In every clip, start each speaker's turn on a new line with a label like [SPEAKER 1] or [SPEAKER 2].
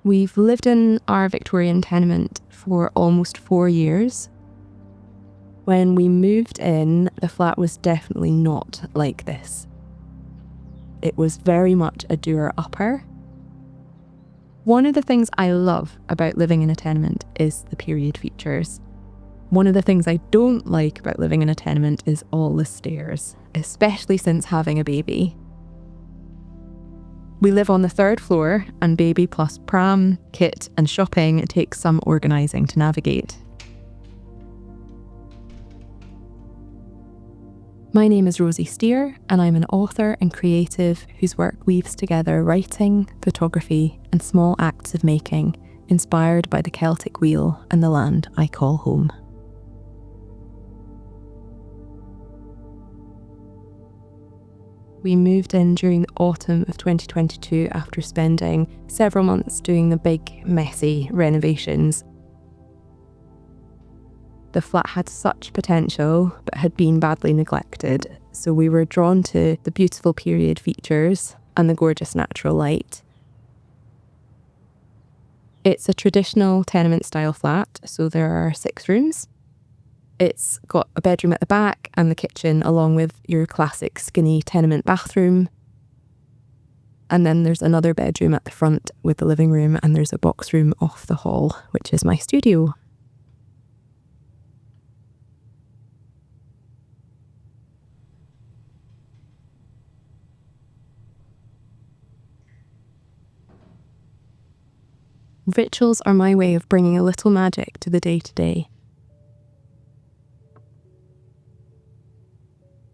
[SPEAKER 1] We've lived in our Victorian tenement for almost 4 years. When we moved in, the flat was definitely not like this. It was very much a doer-upper. One of the things I love about living in a tenement is the period features. One of the things I don't like about living in a tenement is all the stairs, especially since having a baby. We live on the 3rd floor, and baby plus pram, kit and shopping takes some organising to navigate. My name is Rosie Steer, and I'm an author and creative whose work weaves together writing, photography and small acts of making, inspired by the Celtic wheel and the land I call home. We moved in during the autumn of 2022 after spending several months doing the big, messy renovations. The flat had such potential, but had been badly neglected, so we were drawn to the beautiful period features and the gorgeous natural light. It's a traditional tenement-style flat, so there are 6 rooms. It's got a bedroom at the back and the kitchen, along with your classic skinny tenement bathroom. And then there's another bedroom at the front with the living room, and there's a box room off the hall, which is my studio. Rituals are my way of bringing a little magic to the day-to-day.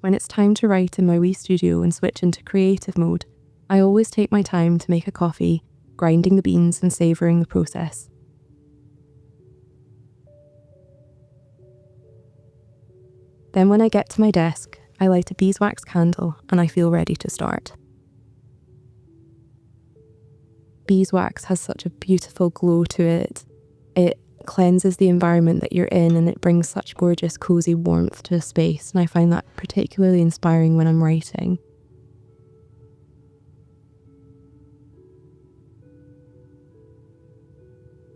[SPEAKER 1] When it's time to write in my wee studio and switch into creative mode, I always take my time to make a coffee, grinding the beans and savouring the process. Then when I get to my desk, I light a beeswax candle and I feel ready to start. Beeswax has such a beautiful glow to it. It cleanses the environment that you're in, and it brings such gorgeous, cosy warmth to a space, and I find that particularly inspiring when I'm writing.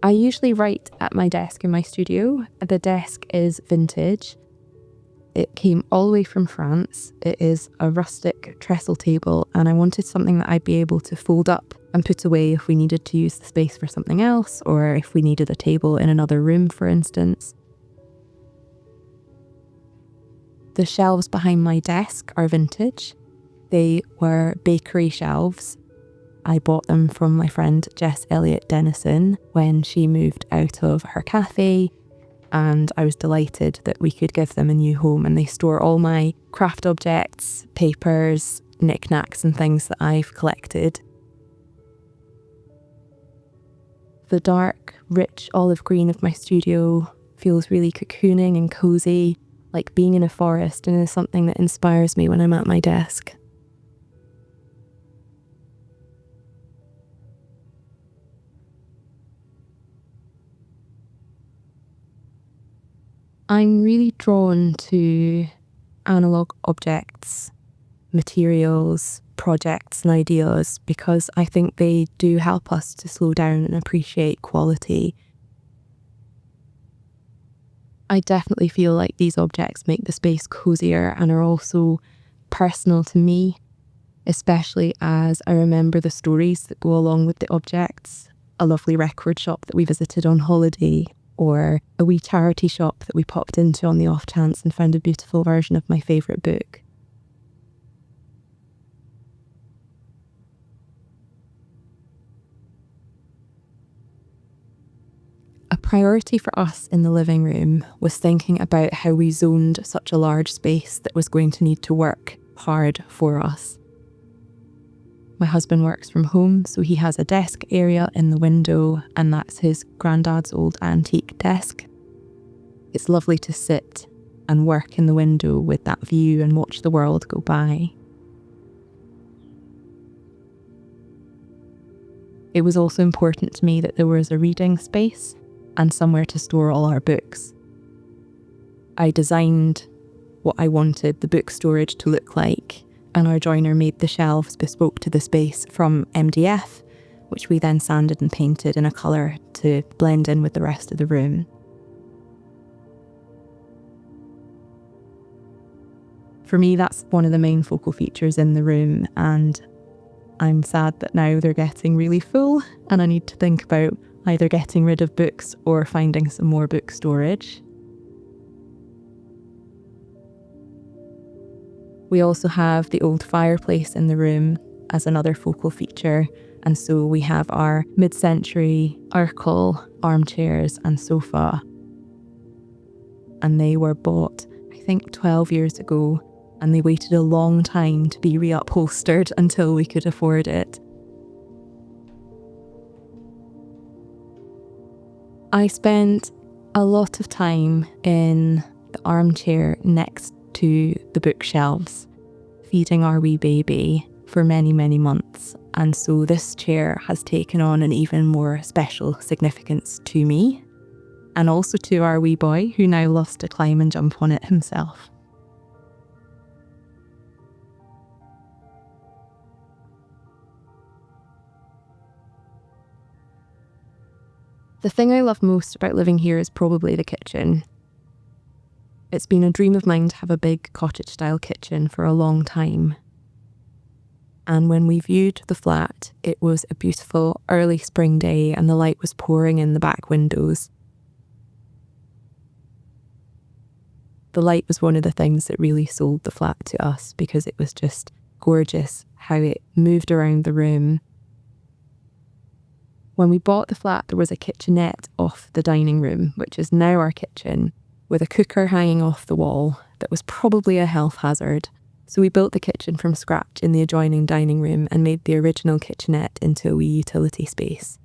[SPEAKER 1] I usually write at my desk in my studio. The desk is vintage. It came all the way from France. It is a rustic trestle table, and I wanted something that I'd be able to fold up and put away if we needed to use the space for something else, or if we needed a table in another room, for instance. The shelves behind my desk are vintage. They were bakery shelves. I bought them from my friend Jess Elliott Dennison when she moved out of her cafe, and I was delighted that we could give them a new home, and they store all my craft objects, papers, knickknacks and things that I've collected. The dark, rich olive green of my studio feels really cocooning and cosy, like being in a forest, and is something that inspires me when I'm at my desk. I'm really drawn to analogue objects, materials, projects and ideas, because I think they do help us to slow down and appreciate quality. I definitely feel like these objects make the space cozier and are also personal to me, especially as I remember the stories that go along with the objects. A lovely record shop that we visited on holiday, or a wee charity shop that we popped into on the off chance and found a beautiful version of my favourite book. A priority for us in the living room was thinking about how we zoned such a large space that was going to need to work hard for us. My husband works from home, so he has a desk area in the window, and that's his granddad's old antique desk. It's lovely to sit and work in the window with that view and watch the world go by. It was also important to me that there was a reading space and somewhere to store all our books. I designed what I wanted the book storage to look like, and our joiner made the shelves bespoke to the space from MDF, which we then sanded and painted in a colour to blend in with the rest of the room. For me, that's one of the main focal features in the room, and I'm sad that now they're getting really full and I need to think about either getting rid of books or finding some more book storage. We also have the old fireplace in the room as another focal feature, and so we have our mid-century Urkel armchairs and sofa, and they were bought, I think, 12 years ago, and they waited a long time to be reupholstered until we could afford it. I spent a lot of time in the armchair next to the bookshelves, feeding our wee baby for many, many months, and so this chair has taken on an even more special significance to me, and also to our wee boy, who now loves to climb and jump on it himself. The thing I love most about living here is probably the kitchen. It's been a dream of mine to have a big cottage-style kitchen for a long time. And when we viewed the flat, it was a beautiful early spring day and the light was pouring in the back windows. The light was one of the things that really sold the flat to us because it was just gorgeous how it moved around the room. When we bought the flat, there was a kitchenette off the dining room, which is now our kitchen, with a cooker hanging off the wall that was probably a health hazard. So we built the kitchen from scratch in the adjoining dining room and made the original kitchenette into a wee utility space.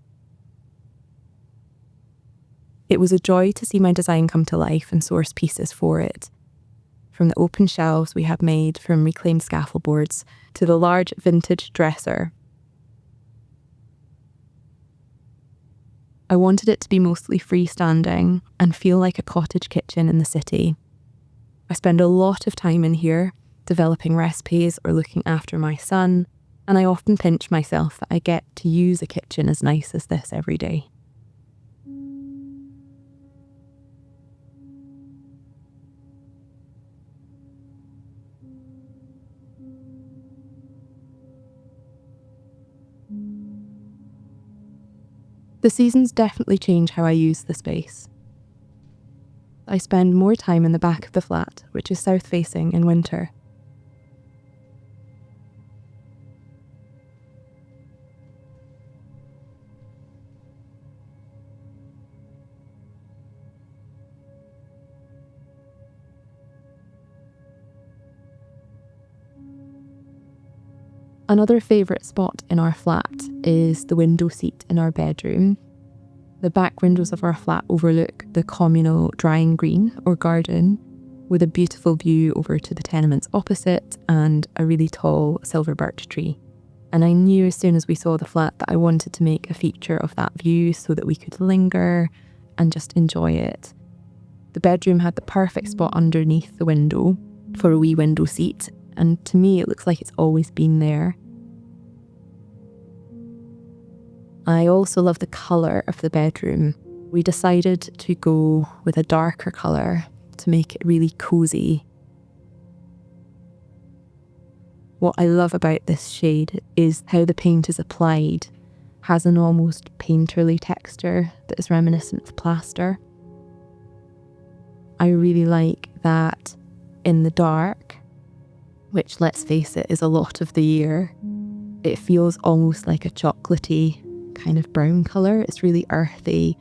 [SPEAKER 1] It was a joy to see my design come to life and source pieces for it. From the open shelves we had made from reclaimed scaffold boards to the large vintage dresser. I wanted it to be mostly freestanding and feel like a cottage kitchen in the city. I spend a lot of time in here, developing recipes or looking after my son, and I often pinch myself that I get to use a kitchen as nice as this every day. The seasons definitely change how I use the space. I spend more time in the back of the flat, which is south-facing in winter. Another favourite spot in our flat is the window seat in our bedroom. The back windows of our flat overlook the communal drying green or garden, with a beautiful view over to the tenements opposite and a really tall silver birch tree. And I knew as soon as we saw the flat that I wanted to make a feature of that view so that we could linger and just enjoy it. The bedroom had the perfect spot underneath the window for a wee window seat, and to me it looks like it's always been there. I also love the colour of the bedroom. We decided to go with a darker colour to make it really cosy. What I love about this shade is how the paint is applied. It has an almost painterly texture that is reminiscent of plaster. I really like that in the dark, which, let's face it, is a lot of the year, it feels almost like a chocolatey kind of brown colour. It's really earthy.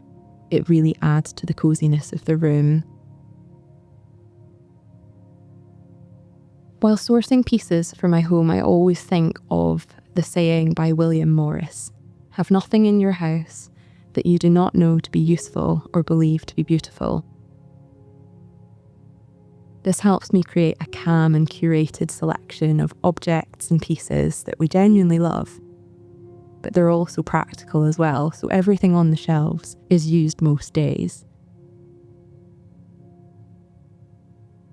[SPEAKER 1] It really adds to the coziness of the room. While sourcing pieces for my home, I always think of the saying by William Morris, "Have nothing in your house that you do not know to be useful or believe to be beautiful." This helps me create a calm and curated selection of objects and pieces that we genuinely love. But they're also practical as well, so everything on the shelves is used most days.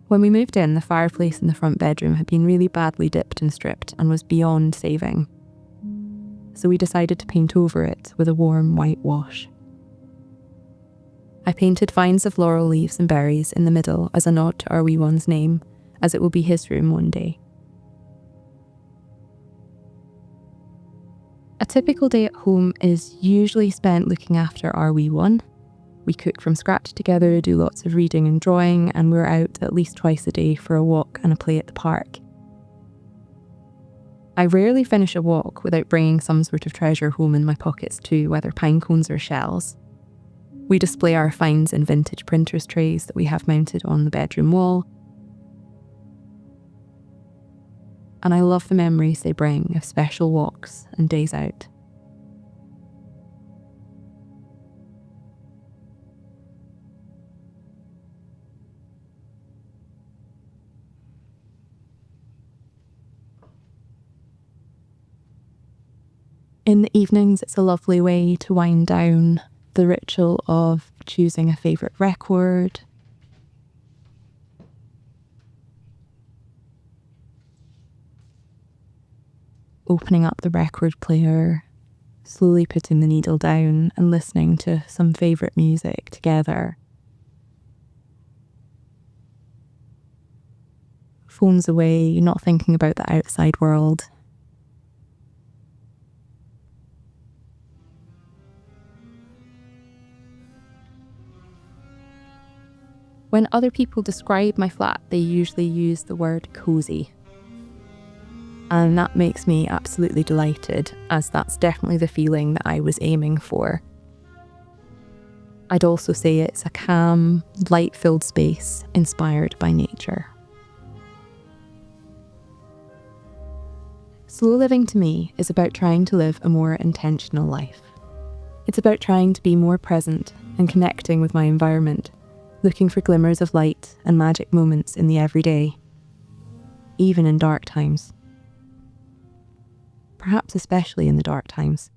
[SPEAKER 1] When we moved in, the fireplace in the front bedroom had been really badly dipped and stripped and was beyond saving. so we decided to paint over it with a warm white wash. I painted vines of laurel leaves and berries in the middle as a nod to our wee one's name, as it will be his room one day. A typical day at home is usually spent looking after our wee one. We cook from scratch together, do lots of reading and drawing, and we're out at least twice a day for a walk and a play at the park. I rarely finish a walk without bringing some sort of treasure home in my pockets too, whether pine cones or shells. We display our finds in vintage printers trays that we have mounted on the bedroom wall. And I love the memories they bring of special walks and days out. In the evenings, it's a lovely way to wind down. The ritual of choosing a favourite record, opening up the record player, slowly putting the needle down and listening to some favourite music together. Phones away, not thinking about the outside world. When other people describe my flat, they usually use the word cosy. And that makes me absolutely delighted, as that's definitely the feeling that I was aiming for. I'd also say it's a calm, light-filled space inspired by nature. Slow living to me is about trying to live a more intentional life. It's about trying to be more present and connecting with my environment, looking for glimmers of light and magic moments in the everyday, even in dark times. Perhaps especially in the dark times.